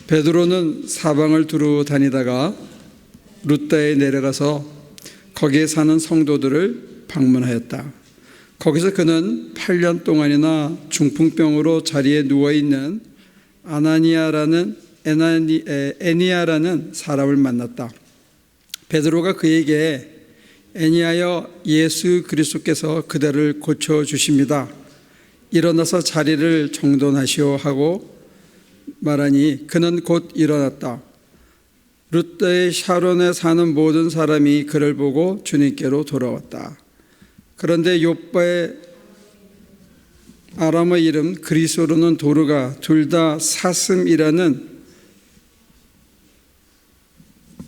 베드로는 사방을 두루 다니다가 룻다에 내려가서 거기에 사는 성도들을 방문하였다. 거기서 그는 8년 동안이나 중풍병으로 자리에 누워있는 애니아라는 사람을 만났다. 베드로가 그에게 애니아여, 예수 그리스도께서 그대를 고쳐주십니다. 일어나서 자리를 정돈하시오 하고 말하니 그는 곧 일어났다. 룻다의 샤론에 사는 모든 사람이 그를 보고 주님께로 돌아왔다. 그런데 욥바의 아람어 이름 그리스로는 도르가 둘 다 사슴이라는,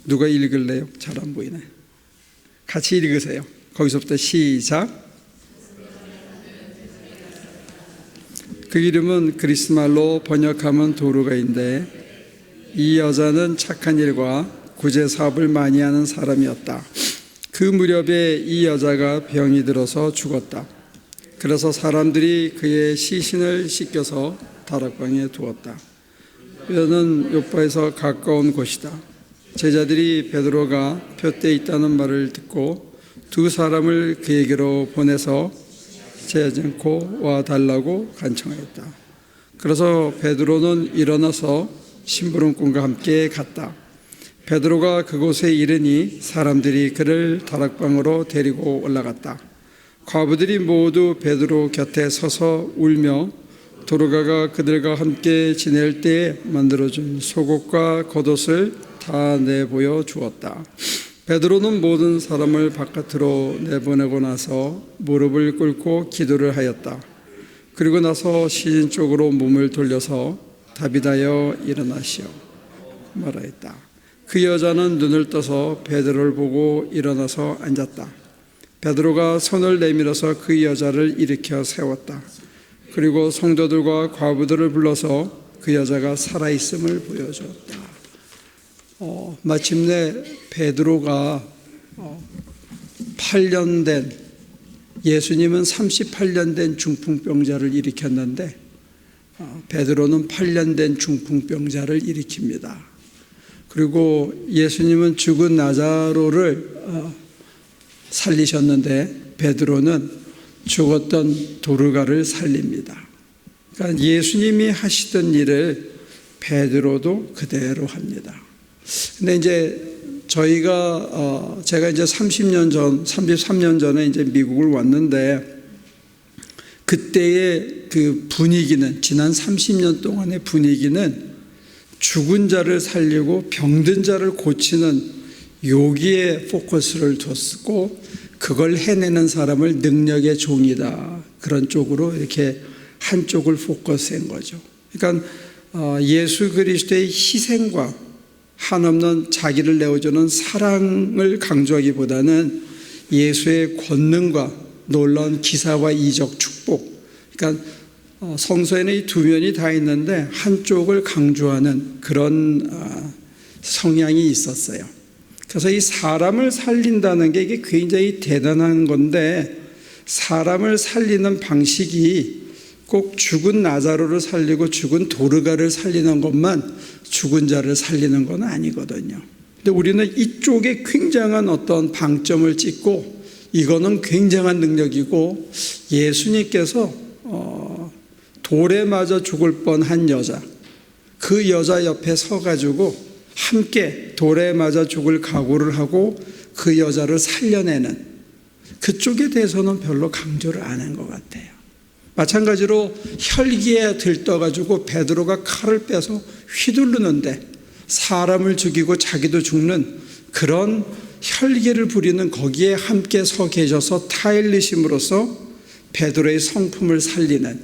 누가 읽을래요? 잘 안 보이네. 같이 읽으세요. 거기서부터 시작. 그 이름은 그리스말로 번역하면 도르가인데 이 여자는 착한 일과 구제 사업을 많이 하는 사람이었다. 그 무렵에 이 여자가 병이 들어서 죽었다. 그래서 사람들이 그의 시신을 씻겨서 다락방에 두었다. 여는 욥바에서 가까운 곳이다. 제자들이 베드로가 푯대에 있다는 말을 듣고 두 사람을 그에게로 보내서 재지 않고 와달라고 간청하였다. 그래서 베드로는 일어나서 심부름꾼과 함께 갔다. 베드로가 그곳에 이르니 사람들이 그를 다락방으로 데리고 올라갔다. 과부들이 모두 베드로 곁에 서서 울며 도르가가 그들과 함께 지낼 때에 만들어준 속옷과 겉옷을 다 내보여 주었다. 베드로는 모든 사람을 바깥으로 내보내고 나서 무릎을 꿇고 기도를 하였다. 그리고 나서 시신 쪽으로 몸을 돌려서 다비다여 일어나시오 말하였다. 그 여자는 눈을 떠서 베드로를 보고 일어나서 앉았다. 베드로가 손을 내밀어서 그 여자를 일으켜 세웠다. 그리고 성도들과 과부들을 불러서 그 여자가 살아있음을 보여줬다. 마침내 베드로가 8년 된, 예수님은 38년 된 중풍병자를 일으켰는데 베드로는 8년 된 중풍병자를 일으킵니다. 그리고 예수님은 죽은 나자로를 살리셨는데 베드로는 죽었던 도르가를 살립니다. 그러니까 예수님이 하시던 일을 베드로도 그대로 합니다. 근데 이제 제가 이제 33년 전에 이제 미국을 왔는데 그때의 그 분위기는, 지난 30년 동안의 분위기는 죽은 자를 살리고 병든 자를 고치는 여기에 포커스를 뒀고 그걸 해내는 사람을 능력의 종이다, 그런 쪽으로 이렇게 한쪽을 포커스한 거죠. 그러니까 예수 그리스도의 희생과 한없는 자기를 내어주는 사랑을 강조하기보다는 예수의 권능과 놀라운 기사와 이적 축복, 그러니까 성서에는 이 두 면이 다 있는데 한쪽을 강조하는 그런 성향이 있었어요. 그래서 이 사람을 살린다는 게 이게 굉장히 대단한 건데, 사람을 살리는 방식이 꼭 죽은 나자로를 살리고 죽은 도르가를 살리는 것만 죽은 자를 살리는 건 아니거든요. 근데 우리는 이쪽에 굉장한 어떤 방점을 찍고 이거는 굉장한 능력이고, 예수님께서 돌에 맞아 죽을 뻔한 여자, 그 여자 옆에 서가지고 함께 돌에 맞아 죽을 각오를 하고 그 여자를 살려내는 그쪽에 대해서는 별로 강조를 안 한 것 같아요. 마찬가지로 혈기에 들떠가지고 베드로가 칼을 빼서 휘두르는데 사람을 죽이고 자기도 죽는 그런 혈기를 부리는, 거기에 함께 서 계셔서 타일리심으로써 베드로의 성품을 살리는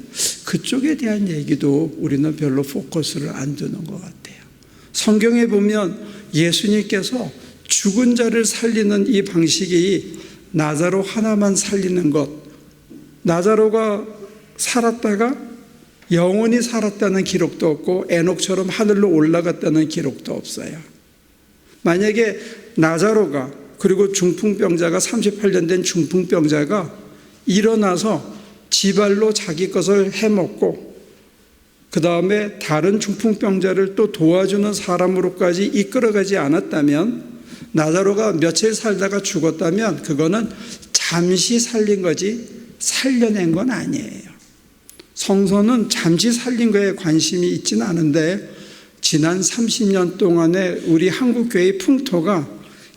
그쪽에 대한 얘기도 우리는 별로 포커스를 안 두는 것 같아요. 성경에 보면 예수님께서 죽은 자를 살리는 이 방식이 나자로 하나만 살리는 것, 나자로가 살았다가 영원히 살았다는 기록도 없고 에녹처럼 하늘로 올라갔다는 기록도 없어요. 만약에 나자로가, 그리고 중풍병자가, 38년 된 중풍병자가 일어나서 지발로 자기 것을 해먹고 그 다음에 다른 중풍병자를 또 도와주는 사람으로까지 이끌어가지 않았다면, 나자로가 며칠 살다가 죽었다면 그거는 잠시 살린 거지 살려낸 건 아니에요. 성서는 잠시 살린 거에 관심이 있지는 않은데, 지난 30년 동안에 우리 한국교회의 풍토가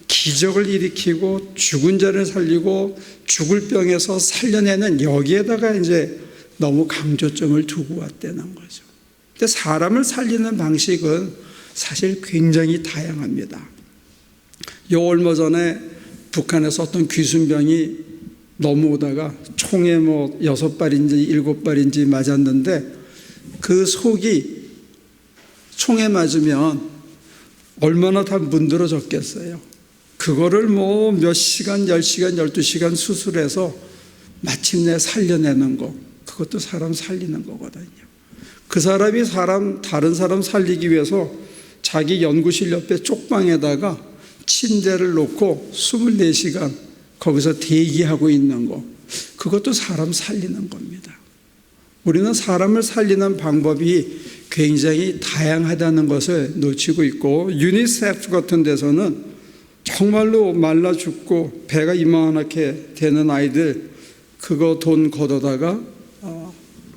기적을 일으키고 죽은 자를 살리고 죽을 병에서 살려내는, 여기에다가 이제 너무 강조점을 두고 왔다는 거죠. 근데 사람을 살리는 방식은 사실 굉장히 다양합니다. 요 얼마 전에 북한에서 어떤 귀순병이 넘어오다가 총에 6발인지 7발인지 맞았는데, 그 속이 총에 맞으면 얼마나 다 문드러졌겠어요. 그거를 몇 시간, 10시간, 12시간 수술해서 마침내 살려내는 거, 그것도 사람 살리는 거거든요. 그 사람이 다른 사람 살리기 위해서 자기 연구실 옆에 쪽방에다가 침대를 놓고 24시간 거기서 대기하고 있는 거, 그것도 사람 살리는 겁니다. 우리는 사람을 살리는 방법이 굉장히 다양하다는 것을 놓치고 있고, 유니세프 같은 데서는 정말로 말라 죽고 배가 이만하게 되는 아이들, 그거 돈 걷어다가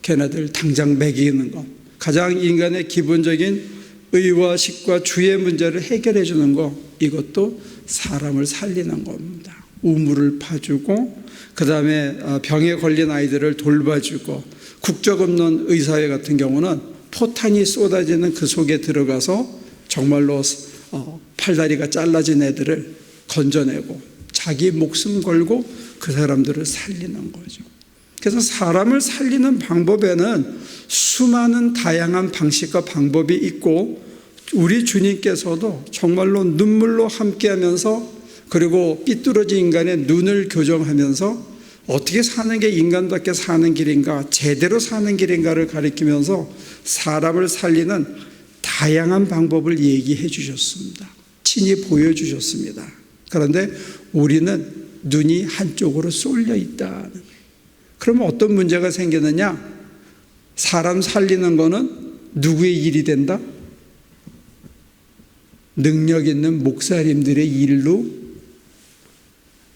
걔네들 당장 먹이는 것, 가장 인간의 기본적인 의와 식과 주의 문제를 해결해 주는 것, 이것도 사람을 살리는 겁니다. 우물을 파주고, 그 다음에 병에 걸린 아이들을 돌봐주고, 국적 없는 의사회 같은 경우는 포탄이 쏟아지는 그 속에 들어가서 정말로 팔다리가 잘라진 애들을 건져내고 자기 목숨 걸고 그 사람들을 살리는 거죠. 그래서 사람을 살리는 방법에는 수많은 다양한 방식과 방법이 있고, 우리 주님께서도 정말로 눈물로 함께하면서, 그리고 삐뚤어진 인간의 눈을 교정하면서 어떻게 사는 게 인간답게 사는 길인가, 제대로 사는 길인가를 가리키면서 사람을 살리는 다양한 방법을 얘기해 주셨습니다. 친히 보여주셨습니다. 그런데 우리는 눈이 한쪽으로 쏠려 있다는 거예요. 그러면 어떤 문제가 생기느냐? 사람 살리는 거는 누구의 일이 된다? 능력 있는 목사님들의 일로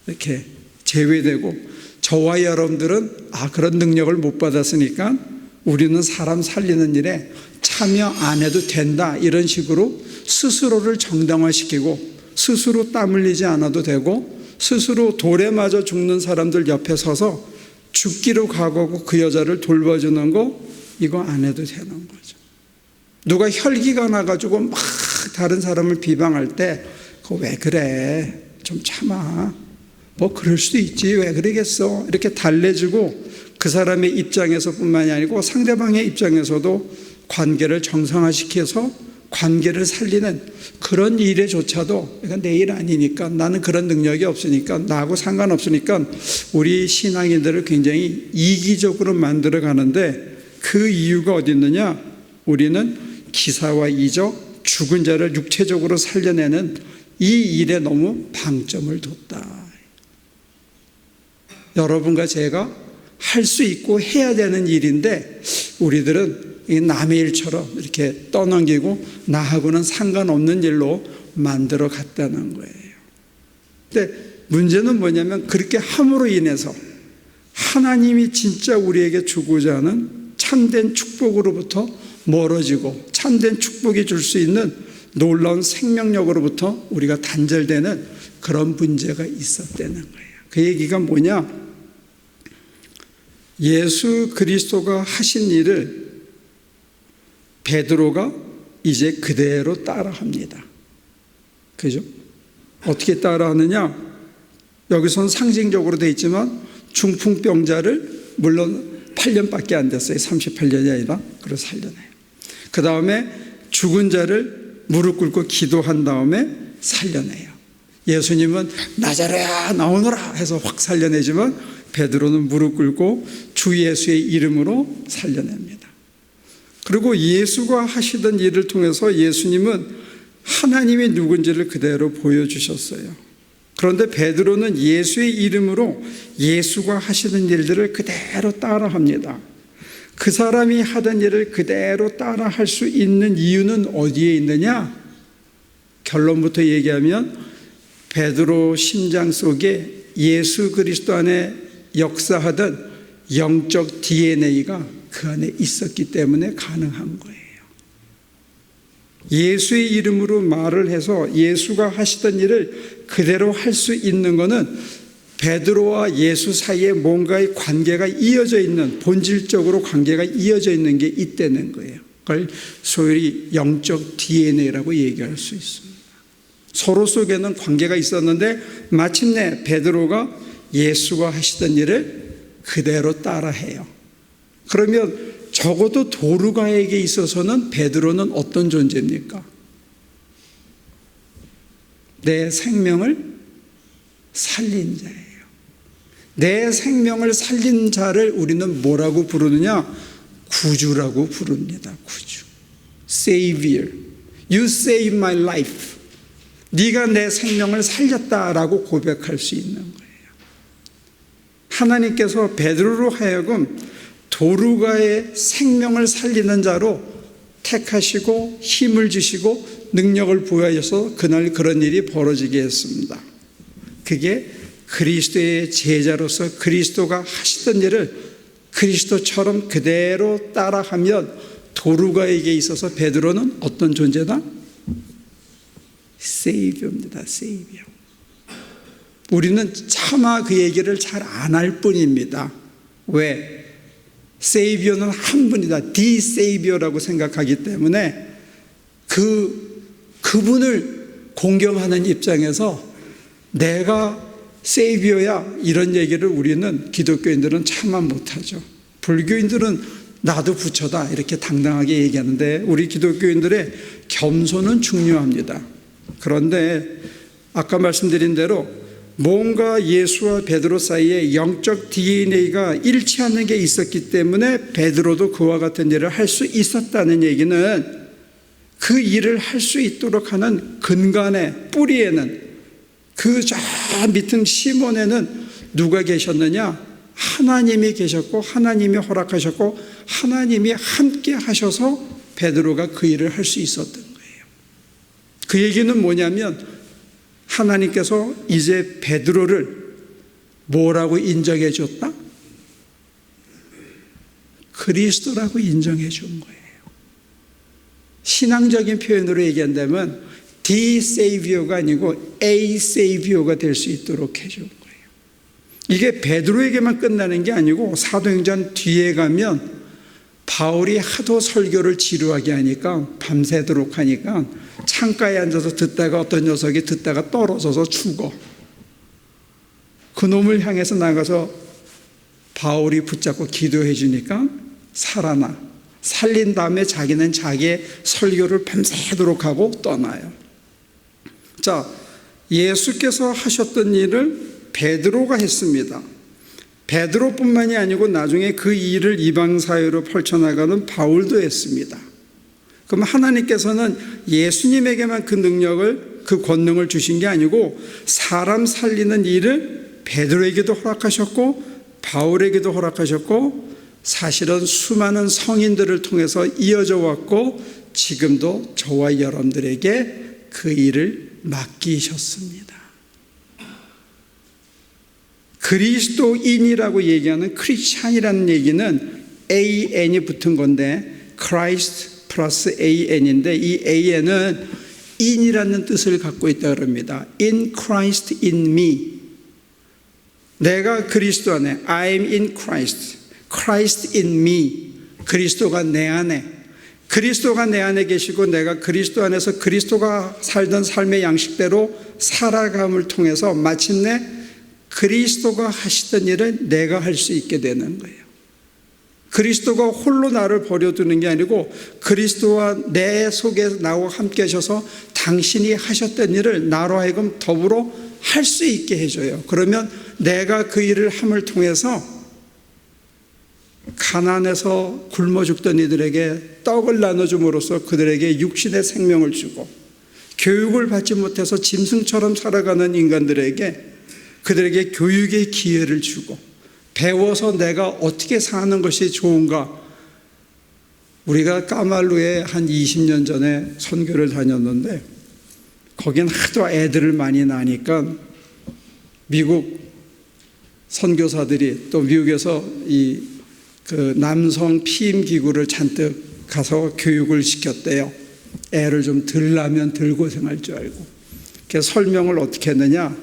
이렇게 제외되고, 저와 여러분들은 그런 능력을 못 받았으니까 우리는 사람 살리는 일에 참여 안 해도 된다, 이런 식으로 스스로를 정당화시키고, 스스로 땀 흘리지 않아도 되고, 스스로 돌에 맞아 죽는 사람들 옆에 서서 죽기로 각오하고 그 여자를 돌봐주는 거, 이거 안 해도 되는 거죠. 누가 혈기가 나가지고 막 다른 사람을 비방할 때, 그거 왜 그래, 좀 참아, 그럴 수도 있지, 왜 그러겠어, 이렇게 달래주고, 그 사람의 입장에서 뿐만이 아니고 상대방의 입장에서도 관계를 정상화시켜서 관계를 살리는 그런 일에조차도, 이건 내 일 아니니까, 나는 그런 능력이 없으니까, 나하고 상관없으니까 우리 신앙인들을 굉장히 이기적으로 만들어 가는데, 그 이유가 어디 있느냐? 우리는 기사와 이적, 죽은 자를 육체적으로 살려내는 이 일에 너무 방점을 뒀다. 여러분과 제가 할 수 있고 해야 되는 일인데, 우리들은 남의 일처럼 이렇게 떠넘기고 나하고는 상관없는 일로 만들어 갔다는 거예요. 근데 문제는 뭐냐면, 그렇게 함으로 인해서 하나님이 진짜 우리에게 주고자 하는 참된 축복으로부터 멀어지고, 참된 축복이 줄 수 있는 놀라운 생명력으로부터 우리가 단절되는 그런 문제가 있었다는 거예요. 그 얘기가 뭐냐? 예수 그리스도가 하신 일을 베드로가 이제 그대로 따라합니다. 그죠? 어떻게 따라하느냐? 여기서는 상징적으로 되어 있지만, 중풍병자를 물론 8년밖에 안 됐어요. 38년이 아니라. 그래서 살려내요. 그 다음에 죽은 자를 무릎 꿇고 기도한 다음에 살려내요. 예수님은 나자로야 나오너라 해서 확 살려내지만, 베드로는 무릎 꿇고 주 예수의 이름으로 살려냅니다. 그리고 예수가 하시던 일을 통해서 예수님은 하나님이 누군지를 그대로 보여주셨어요. 그런데 베드로는 예수의 이름으로 예수가 하시는 일들을 그대로 따라합니다. 그 사람이 하던 일을 그대로 따라 할 수 있는 이유는 어디에 있느냐? 결론부터 얘기하면 베드로 심장 속에 예수 그리스도 안에 역사하던 영적 DNA가 그 안에 있었기 때문에 가능한 거예요. 예수의 이름으로 말을 해서 예수가 하시던 일을 그대로 할 수 있는 것은 베드로와 예수 사이에 뭔가의 관계가 이어져 있는, 본질적으로 관계가 이어져 있는 게 있다는 거예요. 그걸 소위 영적 DNA라고 얘기할 수 있습니다. 서로 속에는 관계가 있었는데 마침내 베드로가 예수가 하시던 일을 그대로 따라해요. 그러면 적어도 도르가에게 있어서는 베드로는 어떤 존재입니까? 내 생명을 살린 자예요. 내 생명을 살린 자를 우리는 뭐라고 부르느냐? 구주라고 부릅니다. 구주. Savior. You save my life. 네가 내 생명을 살렸다라고 고백할 수 있는 거예요. 하나님께서 베드로로 하여금 도르가의 생명을 살리는 자로 택하시고 힘을 주시고 능력을 부여하셔서 그날 그런 일이 벌어지게 했습니다. 그게 그리스도의 제자로서 그리스도가 하시던 일을 그리스도처럼 그대로 따라하면 도르가에게 있어서 베드로는 어떤 존재다? 세이비어입니다. 세이비어. 우리는 차마 그 얘기를 잘 안 할 뿐입니다. 왜? 세이비어는 한 분이다. 디 세이비어라고 생각하기 때문에 그분을 공경하는 입장에서 내가 세이비어야 이런 얘기를 우리는 기독교인들은 차마 못하죠. 불교인들은 나도 부처다 이렇게 당당하게 얘기하는데 우리 기독교인들의 겸손은 중요합니다. 그런데 아까 말씀드린 대로 뭔가 예수와 베드로 사이에 영적 DNA가 일치하는 게 있었기 때문에 베드로도 그와 같은 일을 할 수 있었다는 얘기는 그 일을 할 수 있도록 하는 근간에, 뿌리에는, 그 저 밑은 시몬에는 누가 계셨느냐? 하나님이 계셨고 하나님이 허락하셨고 하나님이 함께 하셔서 베드로가 그 일을 할 수 있었던 거예요. 그 얘기는 뭐냐면 하나님께서 이제 베드로를 뭐라고 인정해 줬다? 그리스도라고 인정해 준 거예요. 신앙적인 표현으로 얘기한다면 The Savior가 아니고 A Savior가 될 수 있도록 해준 거예요. 이게 베드로에게만 끝나는 게 아니고 사도행전 뒤에 가면 바울이 하도 설교를 지루하게 하니까 밤새도록 하니까 창가에 앉아서 듣다가 어떤 녀석이 듣다가 떨어져서 죽어. 그 놈을 향해서 나가서 바울이 붙잡고 기도해 주니까 살아나. 살린 다음에 자기는 자기의 설교를 밤새도록 하고 떠나요. 자, 예수께서 하셨던 일을 베드로가 했습니다. 베드로뿐만이 아니고 나중에 그 일을 이방 사회로 펼쳐나가는 바울도 했습니다. 그럼 하나님께서는 예수님에게만 그 능력을, 그 권능을 주신 게 아니고 사람 살리는 일을 베드로에게도 허락하셨고 바울에게도 허락하셨고 사실은 수많은 성인들을 통해서 이어져 왔고 지금도 저와 여러분들에게 그 일을 맡기셨습니다. 그리스도인이라고 얘기하는 크리스찬이라는 얘기는 AN이 붙은 건데 Christ 플러스 AN인데 이 AN은 in이라는 뜻을 갖고 있다고 합니다. In Christ in me. 내가 그리스도 안에 I am in Christ. Christ in me. 그리스도가 내 안에. 그리스도가 내 안에 계시고 내가 그리스도 안에서 그리스도가 살던 삶의 양식대로 살아감을 통해서 마침내 그리스도가 하시던 일을 내가 할 수 있게 되는 거예요. 그리스도가 홀로 나를 버려두는 게 아니고 그리스도와 내 속에 나와 함께 하셔서 당신이 하셨던 일을 나로 하여금 더불어 할 수 있게 해줘요. 그러면 내가 그 일을 함을 통해서 가난해서 굶어 죽던 이들에게 떡을 나눠줌으로써 그들에게 육신의 생명을 주고 교육을 받지 못해서 짐승처럼 살아가는 인간들에게 그들에게 교육의 기회를 주고 배워서 내가 어떻게 사는 것이 좋은가 우리가 까말루에 한 20년 전에 선교를 다녔는데 거긴 하도 애들을 많이 낳으니까 미국 선교사들이 또 미국에서 그 남성 피임 기구를 잔뜩 가서 교육을 시켰대요. 애를 좀 덜 낳으면 덜 고생할 줄 알고. 그래서 설명을 어떻게 했느냐?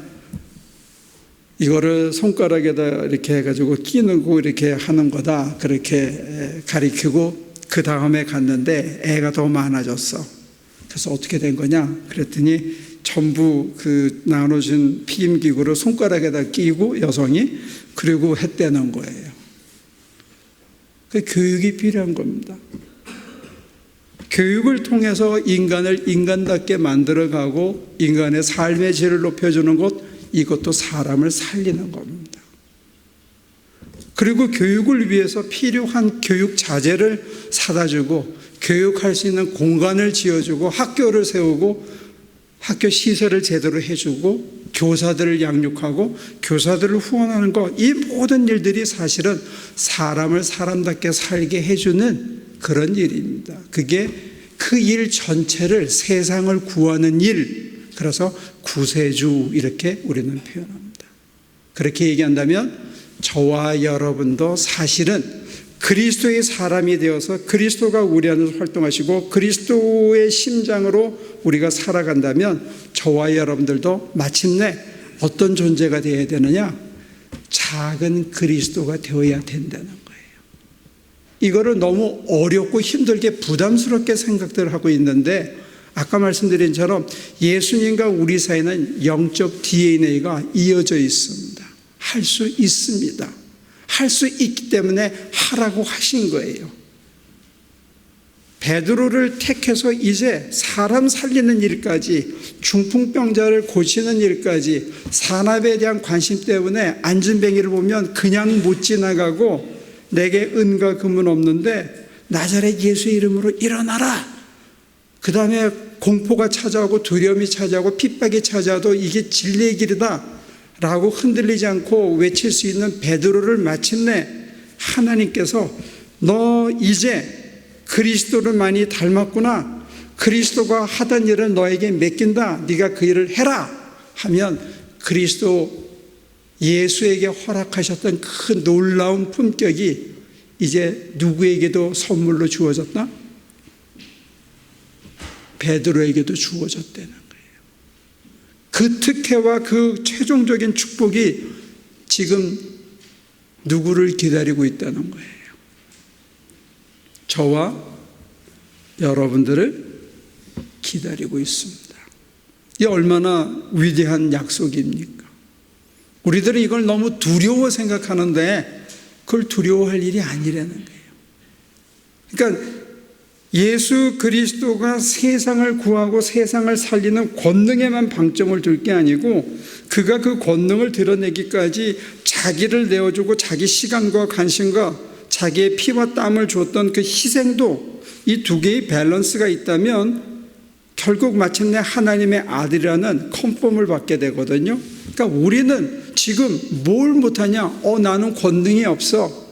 이거를 손가락에다 이렇게 해가지고 끼누고 이렇게 하는 거다. 그렇게 가리키고 그 다음에 갔는데 애가 더 많아졌어. 그래서 어떻게 된 거냐? 그랬더니 전부 그 나눠진 피임기구를 손가락에다 끼고 여성이 그리고 했다는 거예요. 그 교육이 필요한 겁니다. 교육을 통해서 인간을 인간답게 만들어가고 인간의 삶의 질을 높여주는 것, 이것도 사람을 살리는 겁니다. 그리고 교육을 위해서 필요한 교육 자재를 사다 주고 교육할 수 있는 공간을 지어주고 학교를 세우고 학교 시설을 제대로 해주고 교사들을 양육하고 교사들을 후원하는 것, 이 모든 일들이 사실은 사람을 사람답게 살게 해주는 그런 일입니다. 그게 그 일 전체를 세상을 구하는 일, 그래서 구세주 이렇게 우리는 표현합니다. 그렇게 얘기한다면 저와 여러분도 사실은 그리스도의 사람이 되어서 그리스도가 우리 안에서 활동하시고 그리스도의 심장으로 우리가 살아간다면 저와 여러분들도 마침내 어떤 존재가 되어야 되느냐? 작은 그리스도가 되어야 된다는 거예요. 이거를 너무 어렵고 힘들게 부담스럽게 생각들 하고 있는데 아까 말씀드린 처럼 예수님과 우리 사이는 영적 DNA가 이어져 있습니다. 할 수 있습니다. 할 수 있기 때문에 하라고 하신 거예요. 베드로를 택해서 이제 사람 살리는 일까지, 중풍병자를 고치는 일까지, 산업에 대한 관심 때문에 안진뱅이를 보면 그냥 못 지나가고 내게 은과 금은 없는데 나자렛 예수의 이름으로 일어나라. 그 다음에 공포가 찾아오고 두려움이 찾아오고 핍박이 찾아와도 이게 진리의 길이다 라고 흔들리지 않고 외칠 수 있는 베드로를 마침내 하나님께서 너 이제 그리스도를 많이 닮았구나. 그리스도가 하던 일을 너에게 맡긴다. 네가 그 일을 해라 하면 그리스도 예수에게 허락하셨던 그 놀라운 품격이 이제 누구에게도 선물로 주어졌다? 베드로에게도 주어졌다는 거예요. 그 특혜와 그 최종적인 축복이 지금 누구를 기다리고 있다는 거예요? 저와 여러분들을 기다리고 있습니다. 이게 얼마나 위대한 약속입니까? 우리들은 이걸 너무 두려워 생각하는데 그걸 두려워할 일이 아니라는 거예요. 그러니까 예수 그리스도가 세상을 구하고 세상을 살리는 권능에만 방점을 둘 게 아니고 그가 그 권능을 드러내기까지 자기를 내어주고 자기 시간과 관심과 자기의 피와 땀을 줬던 그 희생도 이 두 개의 밸런스가 있다면 결국 마침내 하나님의 아들이라는 컨펌을 받게 되거든요. 그러니까 우리는 지금 뭘 못하냐? 나는 권능이 없어.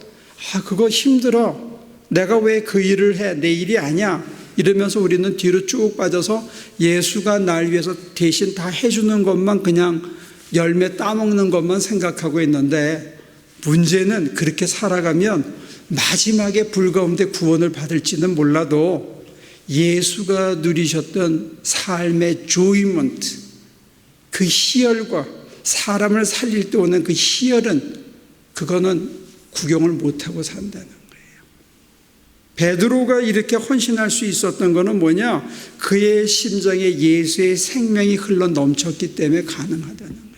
그거 힘들어. 내가 왜 그 일을 해? 내 일이 아니야. 이러면서 우리는 뒤로 쭉 빠져서 예수가 날 위해서 대신 다 해주는 것만 그냥 열매 따먹는 것만 생각하고 있는데 문제는 그렇게 살아가면 마지막에 불가운데 구원을 받을지는 몰라도 예수가 누리셨던 삶의 조이먼트, 그 희열과 사람을 살릴 때 오는 그 희열은 그거는 구경을 못하고 산다는 거예요. 베드로가 이렇게 헌신할 수 있었던 거는 뭐냐? 그의 심장에 예수의 생명이 흘러 넘쳤기 때문에 가능하다는 거예요.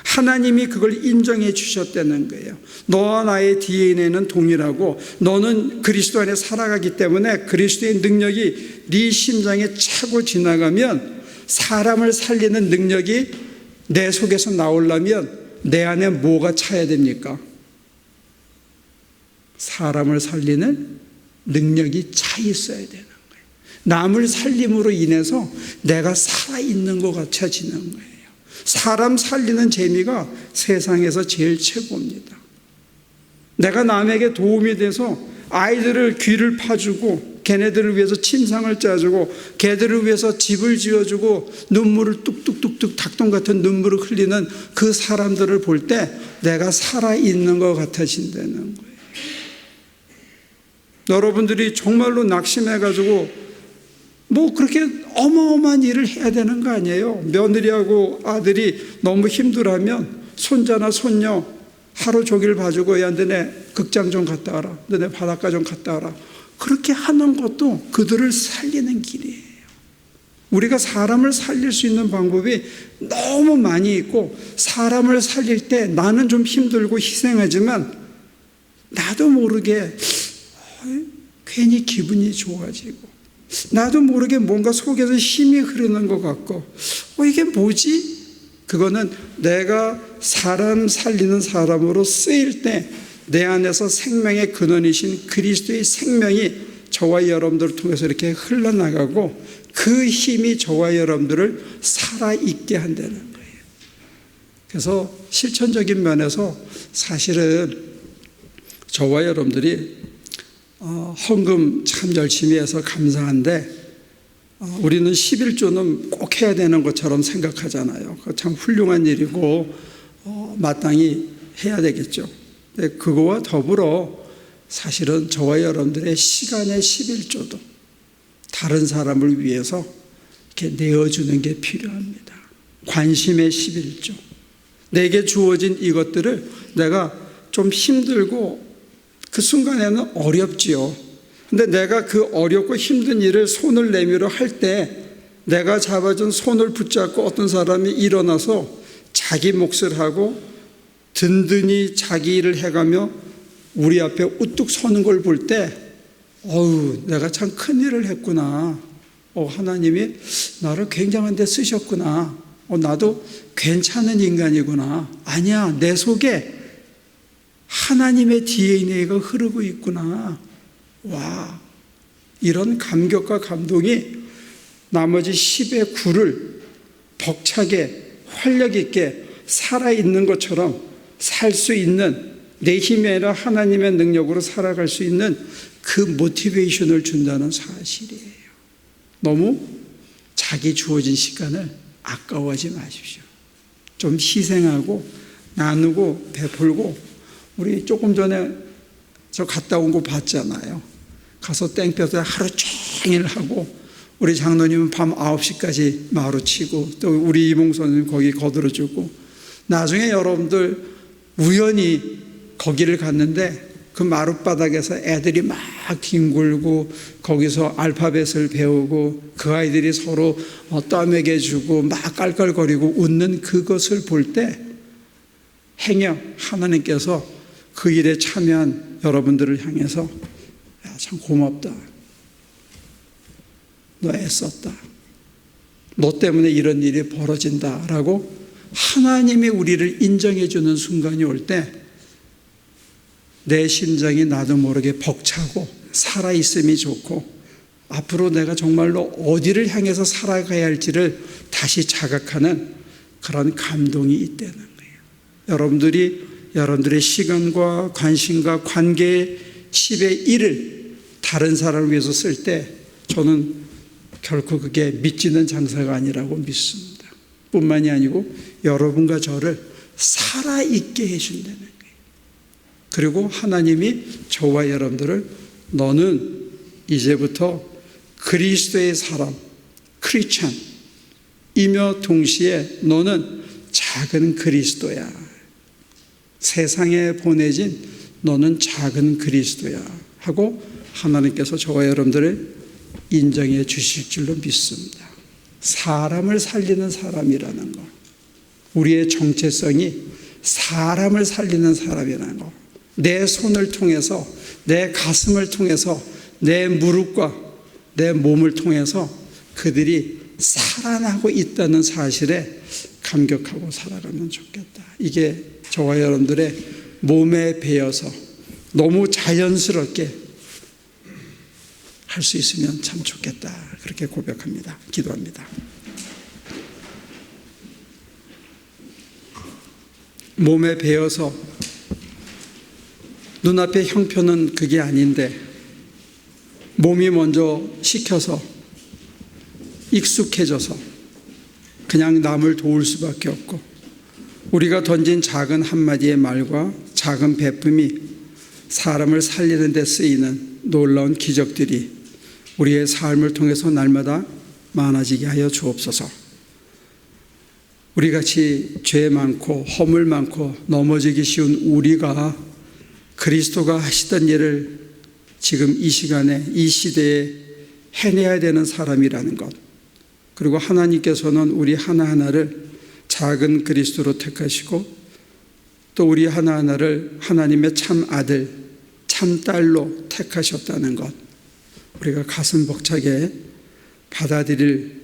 하나님이 그걸 인정해 주셨다는 거예요. 너와 나의 DNA는 동일하고 너는 그리스도 안에 살아가기 때문에 그리스도의 능력이 네 심장에 차고 지나가면 사람을 살리는 능력이 내 속에서 나오려면 내 안에 뭐가 차야 됩니까? 사람을 살리는 능력이 차 있어야 되는 거예요. 남을 살림으로 인해서 내가 살아있는 것 같아지는 거예요. 사람 살리는 재미가 세상에서 제일 최고입니다. 내가 남에게 도움이 돼서 아이들을 귀를 파주고 걔네들을 위해서 침상을 짜주고 걔들을 위해서 집을 지어주고 눈물을 뚝뚝뚝뚝 닭똥 같은 눈물을 흘리는 그 사람들을 볼 때 내가 살아있는 것 같아진다는 거예요. 여러분들이 정말로 낙심해가지고 뭐 그렇게 어마어마한 일을 해야 되는 거 아니에요. 며느리하고 아들이 너무 힘들어하면 손자나 손녀 하루 종일 봐주고, 야 너네 극장 좀 갔다 와라, 너네 바닷가 좀 갔다 와라, 그렇게 하는 것도 그들을 살리는 길이에요. 우리가 사람을 살릴 수 있는 방법이 너무 많이 있고, 사람을 살릴 때 나는 좀 힘들고 희생하지만 나도 모르게 괜히 기분이 좋아지고, 나도 모르게 뭔가 속에서 힘이 흐르는 것 같고, 이게 뭐지? 그거는 내가 사람 살리는 사람으로 쓰일 때 내 안에서 생명의 근원이신 그리스도의 생명이 저와 여러분들을 통해서 이렇게 흘러나가고, 그 힘이 저와 여러분들을 살아있게 한다는 거예요. 그래서 실천적인 면에서 사실은 저와 여러분들이 헌금 참 열심히 해서 감사한데, 우리는 11조는 꼭 해야 되는 것처럼 생각하잖아요. 그거 참 훌륭한 일이고 마땅히 해야 되겠죠. 근데 그거와 더불어 사실은 저와 여러분들의 시간의 11조도 다른 사람을 위해서 이렇게 내어주는 게 필요합니다. 관심의 11조. 내게 주어진 이것들을 내가 좀 힘들고 그 순간에는 어렵지요. 근데 내가 그 어렵고 힘든 일을 손을 내밀어 할 때 내가 잡아준 손을 붙잡고 어떤 사람이 일어나서 자기 몫을 하고 든든히 자기 일을 해가며 우리 앞에 우뚝 서는 걸 볼 때, 내가 참 큰 일을 했구나. 하나님이 나를 굉장한 데 쓰셨구나. 나도 괜찮은 인간이구나. 아니야, 내 속에 하나님의 DNA가 흐르고 있구나. 와, 이런 감격과 감동이 나머지 10의 9를 벅차게 활력 있게 살아있는 것처럼 살 수 있는, 내 힘이 아니라 하나님의 능력으로 살아갈 수 있는 그 모티베이션을 준다는 사실이에요. 너무 자기 주어진 시간을 아까워하지 마십시오. 좀 희생하고 나누고 베풀고, 우리 조금 전에 저 갔다 온 거 봤잖아요. 가서 땡볕에 하루 종일 하고, 우리 장로님은 밤 9시까지 마루 치고, 또 우리 이봉선님 거기 거들어주고, 나중에 여러분들 우연히 거기를 갔는데 그 마룻바닥에서 애들이 막 뒹굴고 거기서 알파벳을 배우고 그 아이들이 서로 떠먹여주고 막 깔깔거리고 웃는 그것을 볼 때 행여 하나님께서 그 일에 참여한 여러분들을 향해서, 야, 참 고맙다. 너 애썼다. 너 때문에 이런 일이 벌어진다라고 하나님이 우리를 인정해 주는 순간이 올 때 내 심장이 나도 모르게 벅차고 살아있음이 좋고, 앞으로 내가 정말로 어디를 향해서 살아가야 할지를 다시 자각하는 그런 감동이 있다는 거예요. 여러분들의 시간과 관심과 관계의 10의 1을 다른 사람을 위해서 쓸 때 저는 결코 그게 미치는 장사가 아니라고 믿습니다. 뿐만이 아니고 여러분과 저를 살아있게 해준다는 거예요. 그리고 하나님이 저와 여러분들을 너는 이제부터 그리스도의 사람, 크리스찬 이며 동시에 너는 작은 그리스도야. 세상에 보내진 너는 작은 그리스도야 하고 하나님께서 저와 여러분들을 인정해 주실 줄로 믿습니다. 사람을 살리는 사람이라는 거, 우리의 정체성이 사람을 살리는 사람이라는 거, 내 손을 통해서, 내 가슴을 통해서, 내 무릎과 내 몸을 통해서 그들이 살아나고 있다는 사실에 감격하고 살아가면 좋겠다. 이게 저와 여러분들의 몸에 배어서 너무 자연스럽게 할 수 있으면 참 좋겠다. 그렇게 고백합니다. 기도합니다. 몸에 배어서 눈앞의 형편은 그게 아닌데 몸이 먼저 식혀서 익숙해져서 그냥 남을 도울 수밖에 없고, 우리가 던진 작은 한마디의 말과 작은 베품이 사람을 살리는 데 쓰이는 놀라운 기적들이 우리의 삶을 통해서 날마다 많아지게 하여 주옵소서. 우리같이 죄 많고 허물 많고 넘어지기 쉬운 우리가 그리스도가 하시던 일을 지금 이 시간에 이 시대에 해내야 되는 사람이라는 것, 그리고 하나님께서는 우리 하나하나를 작은 그리스도로 택하시고 또 우리 하나하나를 하나님의 참 아들, 참 딸로 택하셨다는 것, 우리가 가슴 벅차게 받아들일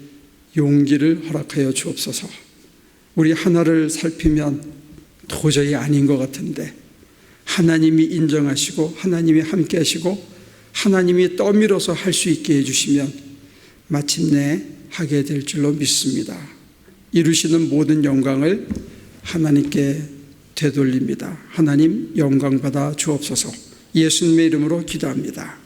용기를 허락하여 주옵소서. 우리 하나를 살피면 도저히 아닌 것 같은데 하나님이 인정하시고 하나님이 함께 하시고 하나님이 떠밀어서 할 수 있게 해주시면 마침내 하게 될 줄로 믿습니다. 이루시는 모든 영광을 하나님께 되돌립니다. 하나님 영광 받아 주옵소서. 예수님의 이름으로 기도합니다.